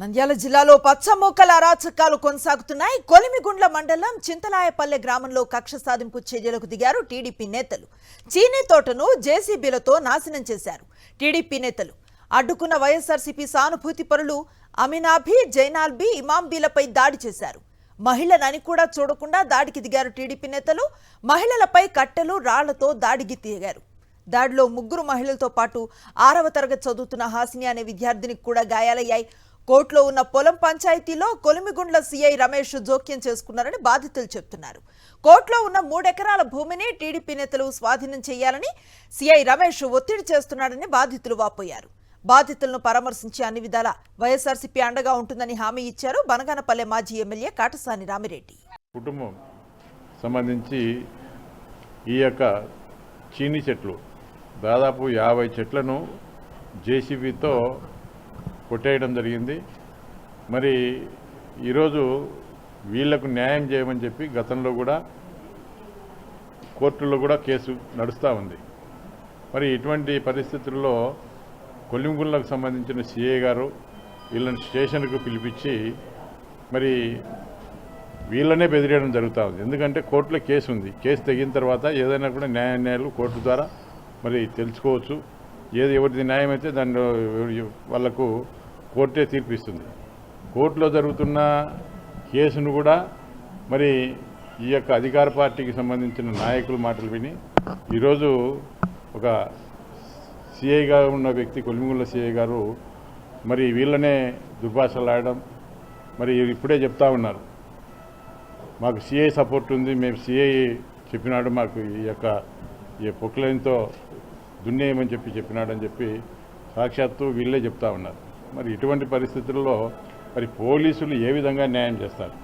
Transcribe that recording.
నంద్యాల జిల్లాలో పచ్చమొక్కల అరాచకాలు కొనసాగుతున్నాయి. కొలిమిగుండ్ల మండలం చింతలాయపల్లె గ్రామంలో కక్ష సాధింపు చర్యలకు దిగారు టీడీపీ నేతలు. చీనీ తోటను జేసీబీలతో నాశనం చేశారు టీడీపీ నేతలు. అడ్డుకున్న వైఎస్ఆర్సీపీ సానుభూతి పరులు అమినాబీ, జైనాల్బీ, ఇమాంబీలపై దాడి చేశారు. మహిళలని కూడా చూడకుండా దాడికి దిగారు టీడీపీ నేతలు. మహిళలపై కట్టెలు, రాళ్లతో దాడికి దిగారు. దాడిలో 3 మహిళలతో పాటు 6వ తరగతి చదువుతున్న హాసిని అనే విద్యార్థినికి కూడా గాయాలయ్యాయి. కోర్టులో ఉన్న పొలం పంచాయతీలో కొలిమిగుండ్ల సీఐ రమేష్ జోక్యం చేసుకున్నారని బాధితులు చెబుతున్నారు. కోర్టులో ఉన్న 3 ఎకరాల భూమిని టీడీపీ నేతలు స్వాధీనం చేయాలని సీఐ రమేష్ ఒత్తిడి చేస్తున్నాడని బాధితులు వాపోయారు. బాధితులను పరామర్శించి అన్ని విధాల వైఎస్ఆర్సీపీ అండగా ఉంటుందని హామీ ఇచ్చారు బనగానపల్లె మాజీ ఎమ్మెల్యే కాటసాని రామిరెడ్డి. కుటుంబం సంబంధించి ఈ యొక్క చీనీ చెట్లు దాదాపు 50 చెట్లను జేసీబీతో కొట్టేయడం జరిగింది. మరి ఈరోజు వీళ్లకు న్యాయం చేయమని చెప్పి గతంలో కూడా కోర్టులో కూడా కేసు నడుస్తూ ఉంది. మరి ఇటువంటి పరిస్థితుల్లో కొలిమిగుండ్లకు సంబంధించిన సిఐ గారు వీళ్ళని స్టేషన్కు పిలిపించి మరి వీళ్ళనే బెదిరియడం జరుగుతూ ఉంది. ఎందుకంటే కోర్టులో కేసు ఉంది. కేసు తెగిన తర్వాత ఏదైనా కూడా న్యాయాలు కోర్టు ద్వారా మరి తెలుసుకోవచ్చు. ఎవరిది న్యాయం అయితే దానిలో వాళ్లకు కోర్టే తీర్పిస్తుంది. కోర్టులో జరుగుతున్న కేసును కూడా మరి ఈ యొక్క అధికార పార్టీకి సంబంధించిన నాయకుల మాటలు విని ఈరోజు ఒక సిఐగా ఉన్న వ్యక్తి కొలిమిగుండ్ల సిఐ గారు మరి వీళ్ళనే దుర్భాషలాడడం మరి ఇప్పుడే చెప్తా ఉన్నారు. మాకు సిఐ సపోర్ట్ ఉంది, మేము సిఐ చెప్పినాడు, మాకు ఈ పొక్లైన్తో దున్నేయమని చెప్పినాడని చెప్పి సాక్షాత్తు వీళ్ళే చెప్తా ఉన్నారు. మరి ఇటువంటి పరిస్థితుల్లో మరి పోలీసులు ఏ విధంగా న్యాయం చేస్తారు?